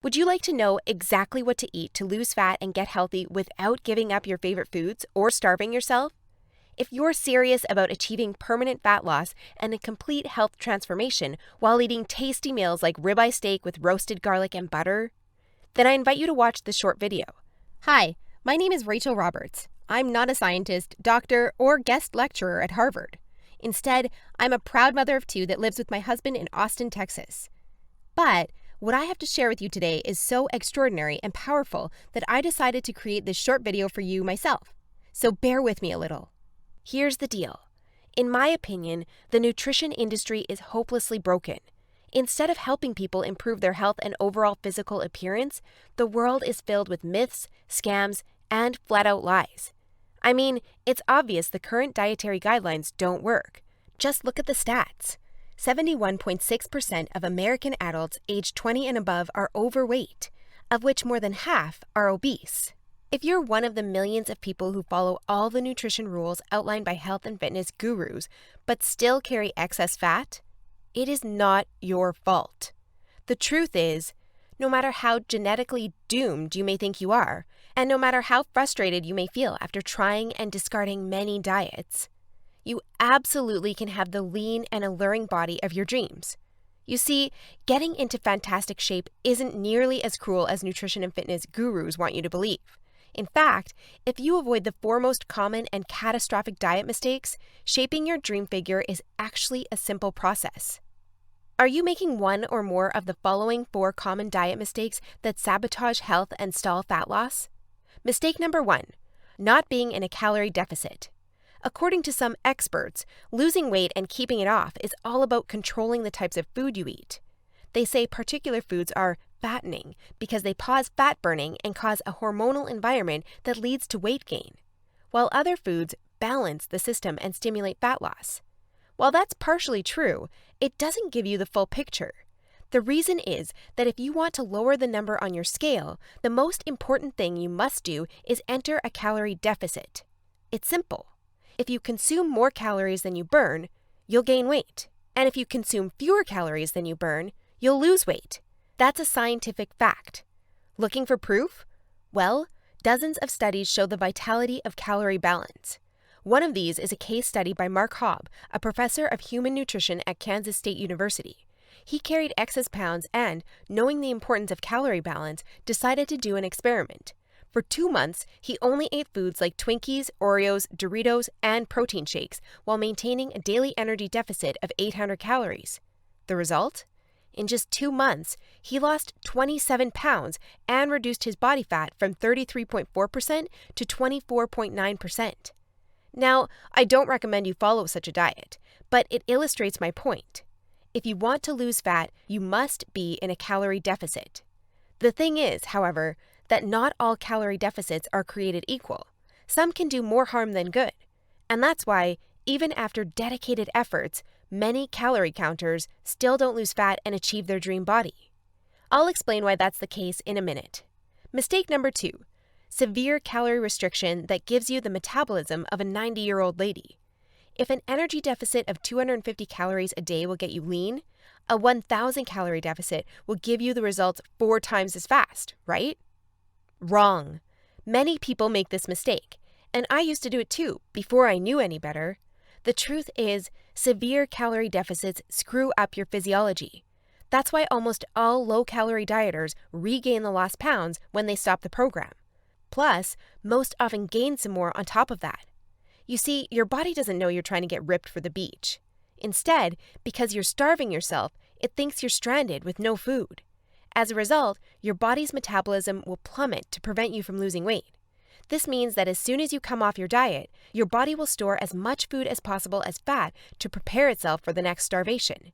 Would you like to know exactly what to eat to lose fat and get healthy without giving up your favorite foods or starving yourself? If you're serious about achieving permanent fat loss and a complete health transformation while eating tasty meals like ribeye steak with roasted garlic and butter, then I invite you to watch this short video. Hi, my name is Rachel Roberts. I'm not a scientist, doctor, or guest lecturer at Harvard. Instead, I'm a proud mother of two that lives with my husband in Austin, Texas. But what I have to share with you today is so extraordinary and powerful that I decided to create this short video for you myself. So bear with me a little. Here's the deal. In my opinion, the nutrition industry is hopelessly broken. Instead of helping people improve their health and overall physical appearance, the world is filled with myths, scams, and flat-out lies. I mean, it's obvious the current dietary guidelines don't work. Just look at the stats. 71.6% of American adults aged 20 and above are overweight, of which more than half are obese. If you're one of the millions of people who follow all the nutrition rules outlined by health and fitness gurus, but still carry excess fat, it is not your fault. The truth is, no matter how genetically doomed you may think you are, and no matter how frustrated you may feel after trying and discarding many diets, you absolutely can have the lean and alluring body of your dreams. You see, getting into fantastic shape isn't nearly as cruel as nutrition and fitness gurus want you to believe. In fact, if you avoid the four most common and catastrophic diet mistakes, shaping your dream figure is actually a simple process. Are you making one or more of the following 4 common diet mistakes that sabotage health and stall fat loss? Mistake number 1, not being in a calorie deficit. According to some experts, losing weight and keeping it off is all about controlling the types of food you eat. They say particular foods are fattening because they pause fat burning and cause a hormonal environment that leads to weight gain, while other foods balance the system and stimulate fat loss. While that's partially true, it doesn't give you the full picture. The reason is that if you want to lower the number on your scale, the most important thing you must do is enter a calorie deficit. It's simple. If you consume more calories than you burn, you'll gain weight. And if you consume fewer calories than you burn, you'll lose weight. That's a scientific fact. Looking for proof? Well, dozens of studies show the vitality of calorie balance. One of these is a case study by Mark Hobb, a professor of human nutrition at Kansas State University. He carried excess pounds and, knowing the importance of calorie balance, decided to do an experiment. For 2 months, he only ate foods like Twinkies, Oreos, Doritos, and protein shakes while maintaining a daily energy deficit of 800 calories. The result? In just 2 months, he lost 27 pounds and reduced his body fat from 33.4% to 24.9%. Now, I don't recommend you follow such a diet, but it illustrates my point. If you want to lose fat, you must be in a calorie deficit. The thing is, however, that not all calorie deficits are created equal. Some can do more harm than good. And that's why, even after dedicated efforts, many calorie counters still don't lose fat and achieve their dream body. I'll explain why that's the case in a minute. Mistake number 2, severe calorie restriction that gives you the metabolism of a 90-year-old lady. If an energy deficit of 250 calories a day will get you lean, a 1,000 calorie deficit will give you the results 4 times as fast, right? Wrong. Many people make this mistake, and I used to do it too, before I knew any better. The truth is, severe calorie deficits screw up your physiology. That's why almost all low-calorie dieters regain the lost pounds when they stop the program. Plus, most often gain some more on top of that. You see, your body doesn't know you're trying to get ripped for the beach. Instead, because you're starving yourself, it thinks you're stranded with no food. As a result, your body's metabolism will plummet to prevent you from losing weight. This means that as soon as you come off your diet, your body will store as much food as possible as fat to prepare itself for the next starvation.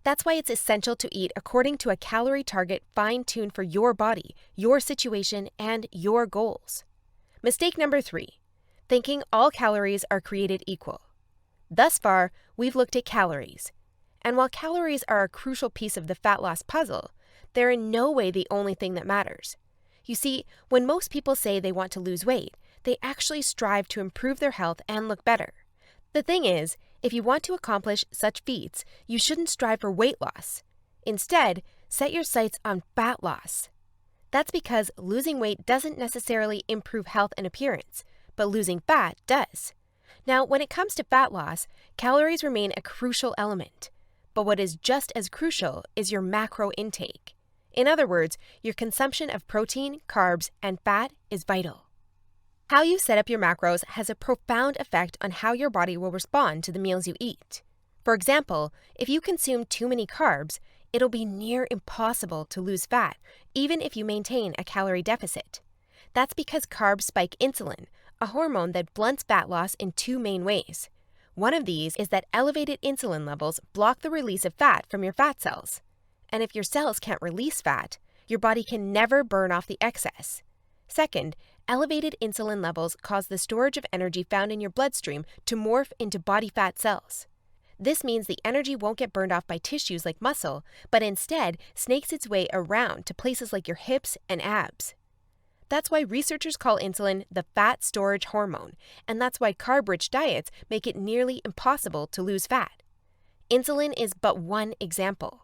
That's why it's essential to eat according to a calorie target fine-tuned for your body, your situation, and your goals. Mistake number 3, thinking all calories are created equal. Thus far, we've looked at calories. And while calories are a crucial piece of the fat loss puzzle, they're in no way the only thing that matters. You see, when most people say they want to lose weight, they actually strive to improve their health and look better. The thing is, if you want to accomplish such feats, you shouldn't strive for weight loss. Instead, set your sights on fat loss. That's because losing weight doesn't necessarily improve health and appearance, but losing fat does. Now, when it comes to fat loss, calories remain a crucial element. But what is just as crucial is your macro intake. In other words, your consumption of protein, carbs, and fat is vital. How you set up your macros has a profound effect on how your body will respond to the meals you eat. For example, if you consume too many carbs, it'll be near impossible to lose fat, even if you maintain a calorie deficit. That's because carbs spike insulin, a hormone that blunts fat loss in two main ways. One of these is that elevated insulin levels block the release of fat from your fat cells. And if your cells can't release fat, your body can never burn off the excess. Second, elevated insulin levels cause the storage of energy found in your bloodstream to morph into body fat cells. This means the energy won't get burned off by tissues like muscle, but instead snakes its way around to places like your hips and abs. That's why researchers call insulin the fat storage hormone, and that's why carb-rich diets make it nearly impossible to lose fat. Insulin is but one example.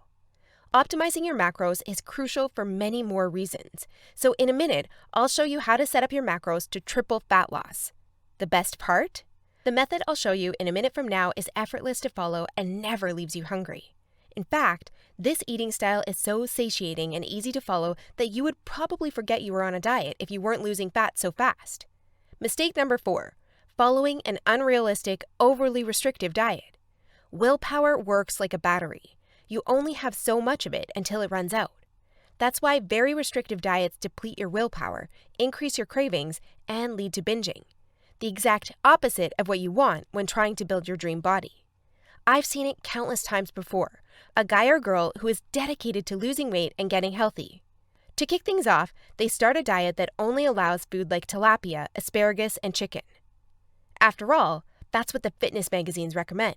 Optimizing your macros is crucial for many more reasons. So in a minute, I'll show you how to set up your macros to triple fat loss. The best part? The method I'll show you in a minute from now is effortless to follow and never leaves you hungry. In fact, this eating style is so satiating and easy to follow that you would probably forget you were on a diet if you weren't losing fat so fast. Mistake number 4, following an unrealistic, overly restrictive diet. Willpower works like a battery. You only have so much of it until it runs out. That's why very restrictive diets deplete your willpower, increase your cravings, and lead to binging. The exact opposite of what you want when trying to build your dream body. I've seen it countless times before. A guy or girl who is dedicated to losing weight and getting healthy. To kick things off, they start a diet that only allows food like tilapia, asparagus, and chicken. After all, that's what the fitness magazines recommend.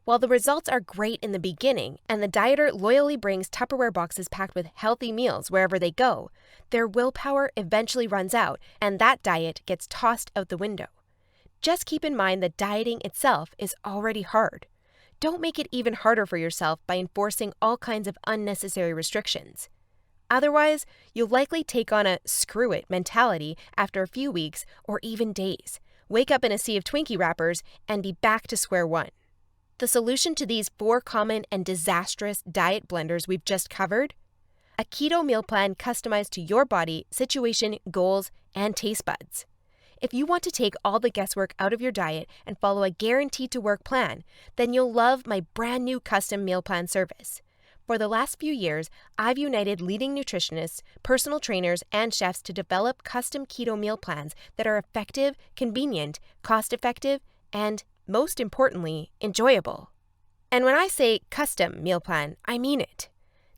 While the results are great in the beginning, and the dieter loyally brings Tupperware boxes packed with healthy meals wherever they go, their willpower eventually runs out, and that diet gets tossed out the window. Just keep in mind that dieting itself is already hard. Don't make it even harder for yourself by enforcing all kinds of unnecessary restrictions. Otherwise, you'll likely take on a screw it mentality after a few weeks or even days, wake up in a sea of Twinkie wrappers, and be back to square one. The solution to these 4 common and disastrous diet blunders we've just covered? A keto meal plan customized to your body, situation, goals, and taste buds. If you want to take all the guesswork out of your diet and follow a guaranteed-to-work plan, then you'll love my brand new custom meal plan service. For the last few years, I've united leading nutritionists, personal trainers, and chefs to develop custom keto meal plans that are effective, convenient, cost-effective, and, most importantly, enjoyable. And when I say custom meal plan, I mean it.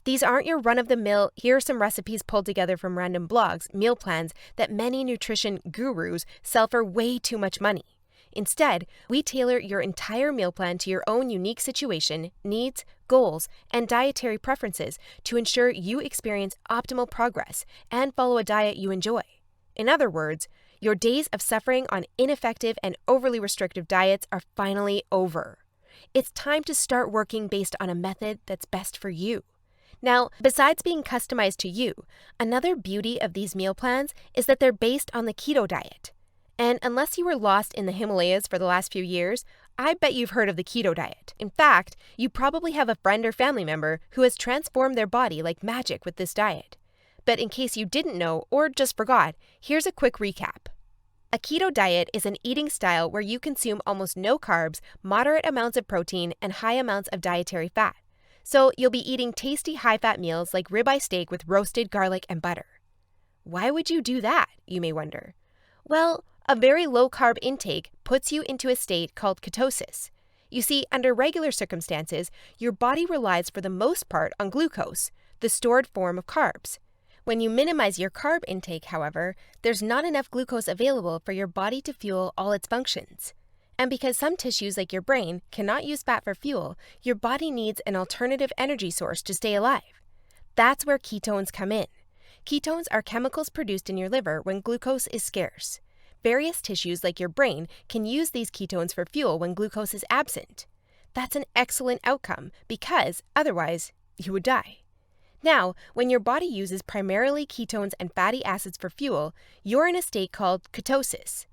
These aren't your run-of-the-mill, here are some recipes pulled together from random blogs, meal plans that many nutrition gurus sell for way too much money. Instead, we tailor your entire meal plan to your own unique situation, needs, goals, and dietary preferences to ensure you experience optimal progress and follow a diet you enjoy. In other words, your days of suffering on ineffective and overly restrictive diets are finally over. It's time to start working based on a method that's best for you. Now, besides being customized to you, another beauty of these meal plans is that they're based on the keto diet. And unless you were lost in the Himalayas for the last few years, I bet you've heard of the keto diet. In fact, you probably have a friend or family member who has transformed their body like magic with this diet. But in case you didn't know or just forgot, here's a quick recap. A keto diet is an eating style where you consume almost no carbs, moderate amounts of protein, and high amounts of dietary fat. So you'll be eating tasty high-fat meals like ribeye steak with roasted garlic and butter. Why would you do that, you may wonder? Well, a very low-carb intake puts you into a state called ketosis. You see, under regular circumstances, your body relies for the most part on glucose, the stored form of carbs. When you minimize your carb intake, however, there's not enough glucose available for your body to fuel all its functions. And because some tissues like your brain cannot use fat for fuel, your body needs an alternative energy source to stay alive. That's where ketones come in. Ketones are chemicals produced in your liver when glucose is scarce. Various tissues like your brain can use these ketones for fuel when glucose is absent. That's an excellent outcome because, otherwise, you would die. Now, when your body uses primarily ketones and fatty acids for fuel, you're in a state called ketosis.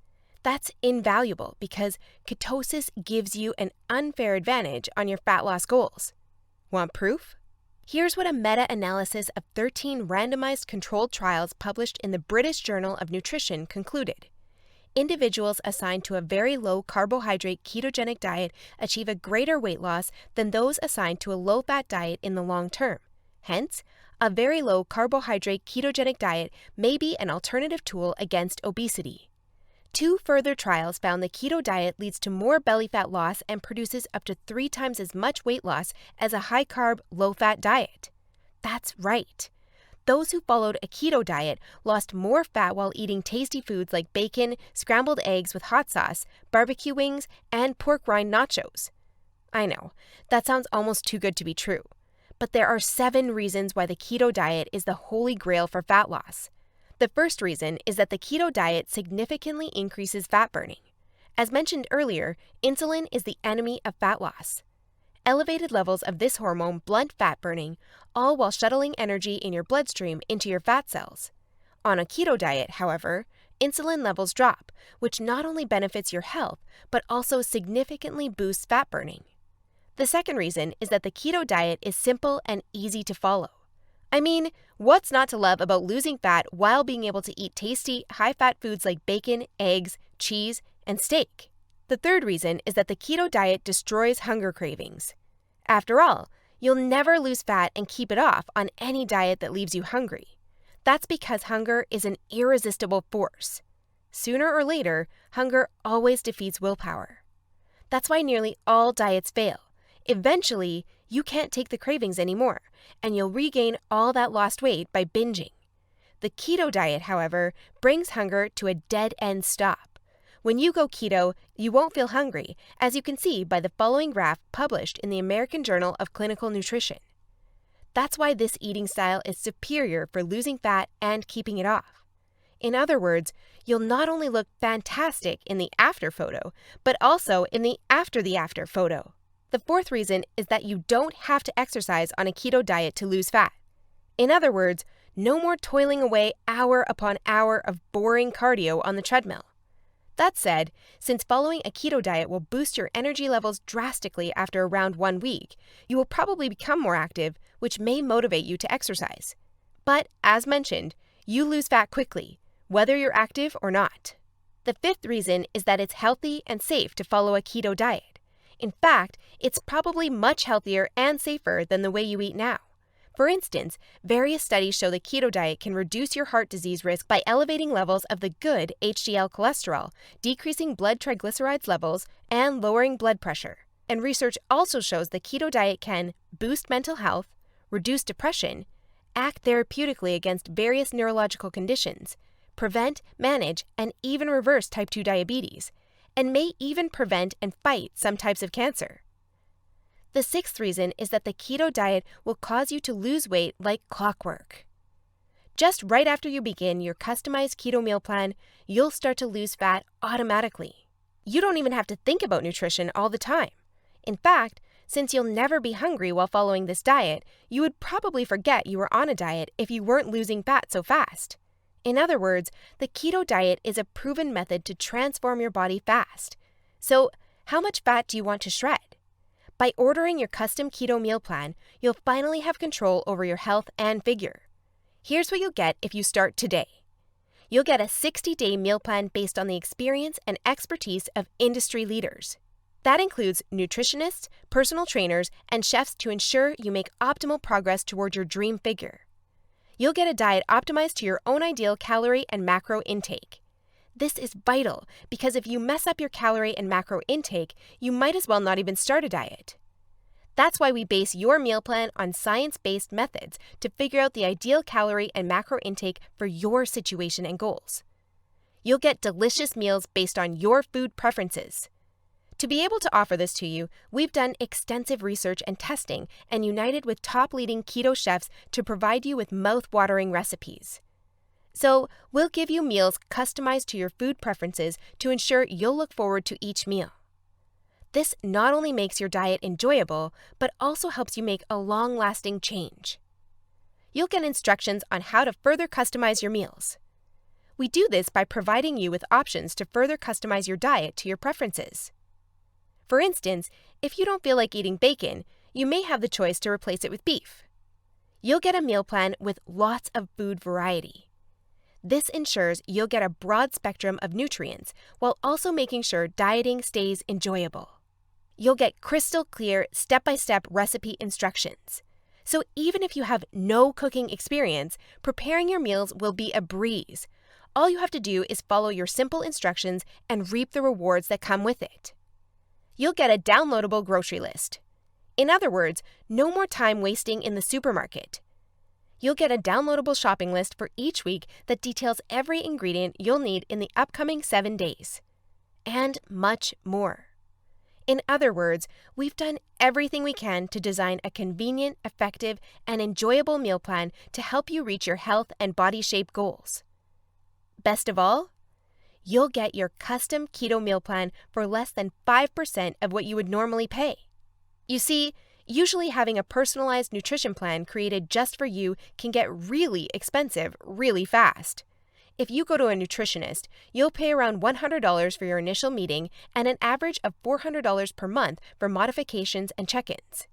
That's invaluable because ketosis gives you an unfair advantage on your fat loss goals. Want proof? Here's what a meta-analysis of 13 randomized controlled trials published in the British Journal of Nutrition concluded. Individuals assigned to a very low carbohydrate ketogenic diet achieve a greater weight loss than those assigned to a low-fat diet in the long term. Hence, a very low carbohydrate ketogenic diet may be an alternative tool against obesity. 2 further trials found the keto diet leads to more belly fat loss and produces up to 3 times as much weight loss as a high-carb, low-fat diet. That's right. Those who followed a keto diet lost more fat while eating tasty foods like bacon, scrambled eggs with hot sauce, barbecue wings, and pork rind nachos. I know, that sounds almost too good to be true. But there are 7 reasons why the keto diet is the holy grail for fat loss. The first reason is that the keto diet significantly increases fat burning. As mentioned earlier, insulin is the enemy of fat loss. Elevated levels of this hormone blunt fat burning, all while shuttling energy in your bloodstream into your fat cells. On a keto diet, however, insulin levels drop, which not only benefits your health, but also significantly boosts fat burning. The second reason is that the keto diet is simple and easy to follow. I mean, what's not to love about losing fat while being able to eat tasty, high-fat foods like bacon, eggs, cheese, and steak? The third reason is that the keto diet destroys hunger cravings. After all, you'll never lose fat and keep it off on any diet that leaves you hungry. That's because hunger is an irresistible force. Sooner or later, hunger always defeats willpower. That's why nearly all diets fail. Eventually, you can't take the cravings anymore, and you'll regain all that lost weight by binging. The keto diet, however, brings hunger to a dead-end stop. When you go keto, you won't feel hungry, as you can see by the following graph published in the American Journal of Clinical Nutrition. That's why this eating style is superior for losing fat and keeping it off. In other words, you'll not only look fantastic in the after photo, but also in the after photo. The fourth reason is that you don't have to exercise on a keto diet to lose fat. In other words, no more toiling away hour upon hour of boring cardio on the treadmill. That said, since following a keto diet will boost your energy levels drastically after around 1 week, you will probably become more active, which may motivate you to exercise. But, as mentioned, you lose fat quickly, whether you're active or not. The fifth reason is that it's healthy and safe to follow a keto diet. In fact, it's probably much healthier and safer than the way you eat now. For instance, various studies show the keto diet can reduce your heart disease risk by elevating levels of the good HDL cholesterol, decreasing blood triglycerides levels, and lowering blood pressure. And research also shows the keto diet can boost mental health, reduce depression, act therapeutically against various neurological conditions, prevent, manage, and even reverse type 2 diabetes, and may even prevent and fight some types of cancer. The sixth reason is that the keto diet will cause you to lose weight like clockwork. Just right after you begin your customized keto meal plan, you'll start to lose fat automatically. You don't even have to think about nutrition all the time. In fact, since you'll never be hungry while following this diet, you would probably forget you were on a diet if you weren't losing fat so fast. In other words, the keto diet is a proven method to transform your body fast. So, how much fat do you want to shred? By ordering your custom keto meal plan, you'll finally have control over your health and figure. Here's what you'll get if you start today. You'll get a 60-day meal plan based on the experience and expertise of industry leaders. That includes nutritionists, personal trainers, and chefs to ensure you make optimal progress toward your dream figure. You'll get a diet optimized to your own ideal calorie and macro intake. This is vital because if you mess up your calorie and macro intake, you might as well not even start a diet. That's why we base your meal plan on science-based methods to figure out the ideal calorie and macro intake for your situation and goals. You'll get delicious meals based on your food preferences. To be able to offer this to you, we've done extensive research and testing and united with top leading keto chefs to provide you with mouth-watering recipes. So, we'll give you meals customized to your food preferences to ensure you'll look forward to each meal. This not only makes your diet enjoyable, but also helps you make a long-lasting change. You'll get instructions on how to further customize your meals. We do this by providing you with options to further customize your diet to your preferences. For instance, if you don't feel like eating bacon, you may have the choice to replace it with beef. You'll get a meal plan with lots of food variety. This ensures you'll get a broad spectrum of nutrients while also making sure dieting stays enjoyable. You'll get crystal clear step-by-step recipe instructions. So even if you have no cooking experience, preparing your meals will be a breeze. All you have to do is follow your simple instructions and reap the rewards that come with it. You'll get a downloadable grocery list. In other words, no more time wasting in the supermarket. You'll get a downloadable shopping list for each week that details every ingredient you'll need in the upcoming 7 days. And much more. In other words, we've done everything we can to design a convenient, effective, and enjoyable meal plan to help you reach your health and body shape goals. Best of all, you'll get your custom keto meal plan for less than 5% of what you would normally pay. You see, usually having a personalized nutrition plan created just for you can get really expensive really fast. If you go to a nutritionist, you'll pay around $100 for your initial meeting and an average of $400 per month for modifications and check-ins.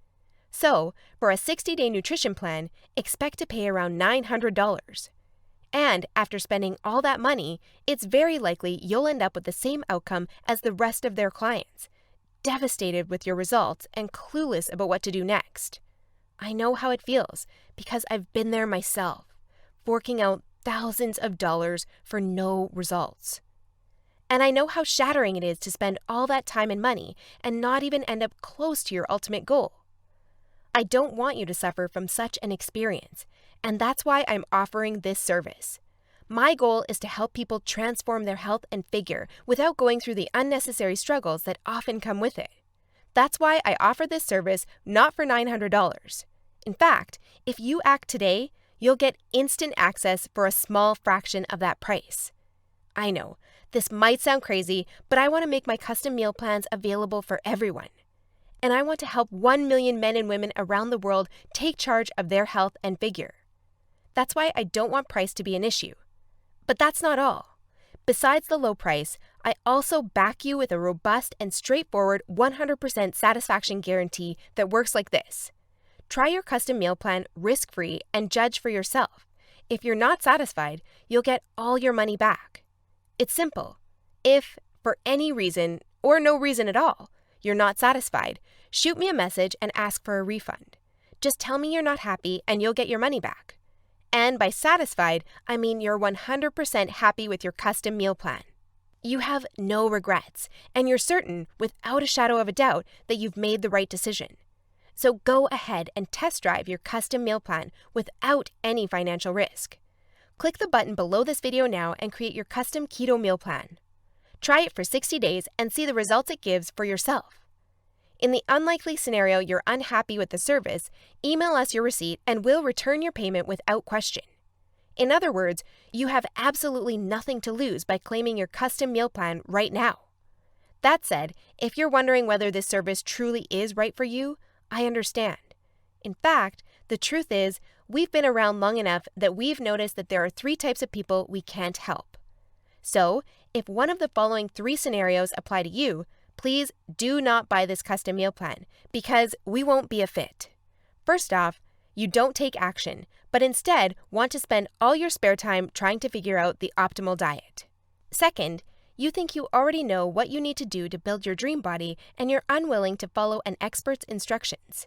So, for a 60-day nutrition plan, expect to pay around $900. And after spending all that money, it's very likely you'll end up with the same outcome as the rest of their clients, devastated with your results and clueless about what to do next. I know how it feels because I've been there myself, forking out thousands of dollars for no results. And I know how shattering it is to spend all that time and money and not even end up close to your ultimate goal. I don't want you to suffer from such an experience, and that's why I'm offering this service. My goal is to help people transform their health and figure without going through the unnecessary struggles that often come with it. That's why I offer this service not for $900. In fact, if you act today, you'll get instant access for a small fraction of that price. I know, this might sound crazy, but I want to make my custom meal plans available for everyone. And I want to help 1 million men and women around the world take charge of their health and figure. That's why I don't want price to be an issue. But that's not all. Besides the low price, I also back you with a robust and straightforward 100% satisfaction guarantee that works like this. Try your custom meal plan risk-free and judge for yourself. If you're not satisfied, you'll get all your money back. It's simple. If, for any reason, or no reason at all, you're not satisfied, shoot me a message and ask for a refund. Just tell me you're not happy and you'll get your money back. And by satisfied, I mean you're 100% happy with your custom meal plan. You have no regrets, and you're certain, without a shadow of a doubt, that you've made the right decision. So go ahead and test drive your custom meal plan without any financial risk. Click the button below this video now and create your custom keto meal plan. Try it for 60 days and see the results it gives for yourself. In the unlikely scenario you're unhappy with the service, email us your receipt and we'll return your payment without question. In other words, you have absolutely nothing to lose by claiming your custom meal plan right now. That said, if you're wondering whether this service truly is right for you, I understand. In fact, the truth is, we've been around long enough that we've noticed that there are 3 types of people we can't help. So, if one of the following 3 scenarios apply to you, please do not buy this custom meal plan because we won't be a fit. First off, you don't take action, but instead want to spend all your spare time trying to figure out the optimal diet. Second, you think you already know what you need to do to build your dream body and you're unwilling to follow an expert's instructions.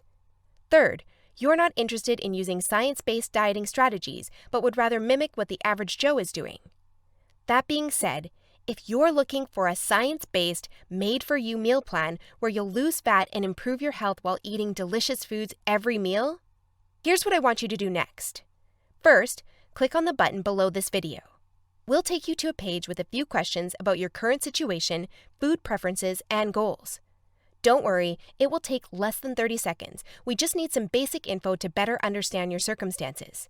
Third, you're not interested in using science-based dieting strategies, but would rather mimic what the average Joe is doing. That being said, if you're looking for a science-based, made-for-you meal plan where you'll lose fat and improve your health while eating delicious foods every meal, here's what I want you to do next. First, click on the button below this video. We'll take you to a page with a few questions about your current situation, food preferences, and goals. Don't worry, it will take less than 30 seconds. We just need some basic info to better understand your circumstances.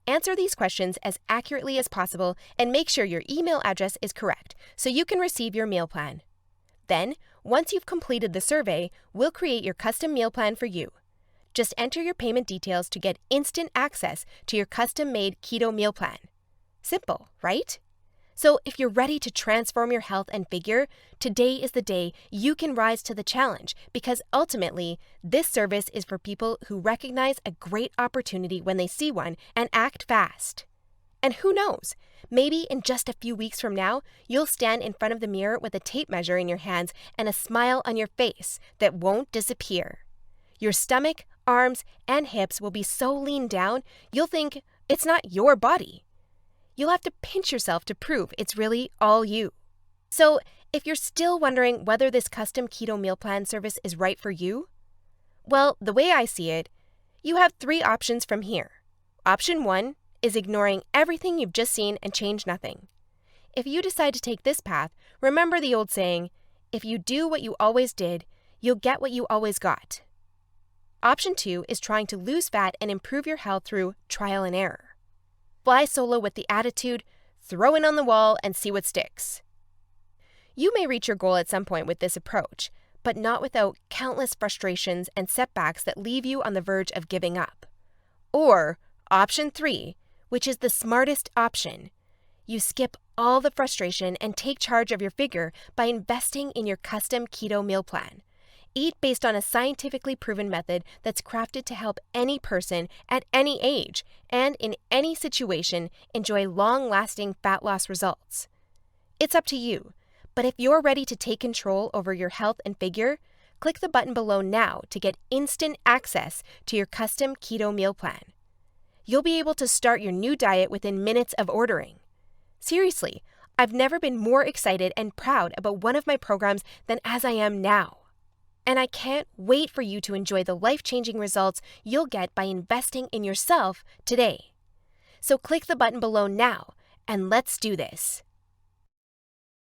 Answer these questions as accurately as possible and make sure your email address is correct so you can receive your meal plan. Then, once you've completed the survey, we'll create your custom meal plan for you. Just enter your payment details to get instant access to your custom-made keto meal plan. Simple, right? So if you're ready to transform your health and figure, today is the day you can rise to the challenge, because ultimately, this service is for people who recognize a great opportunity when they see one and act fast. And who knows, maybe in just a few weeks from now, you'll stand in front of the mirror with a tape measure in your hands and a smile on your face that won't disappear. Your stomach, arms, and hips will be so lean down, you'll think it's not your body. You'll have to pinch yourself to prove it's really all you. So, if you're still wondering whether this custom keto meal plan service is right for you, well, the way I see it, you have 3 options from here. Option 1 is ignoring everything you've just seen and change nothing. If you decide to take this path, remember the old saying, if you do what you always did, you'll get what you always got. Option 2 is trying to lose fat and improve your health through trial and error. Fly solo with the attitude, throw in on the wall and see what sticks. You may reach your goal at some point with this approach, but not without countless frustrations and setbacks that leave you on the verge of giving up. Or option 3, which is the smartest option. You skip all the frustration and take charge of your figure by investing in your custom keto meal plan. Eat based on a scientifically proven method that's crafted to help any person at any age and in any situation enjoy long-lasting fat loss results. It's up to you, but if you're ready to take control over your health and figure, click the button below now to get instant access to your custom keto meal plan. You'll be able to start your new diet within minutes of ordering. Seriously, I've never been more excited and proud about one of my programs than as I am now. And I can't wait for you to enjoy the life-changing results you'll get by investing in yourself today. So click the button below now, and let's do this.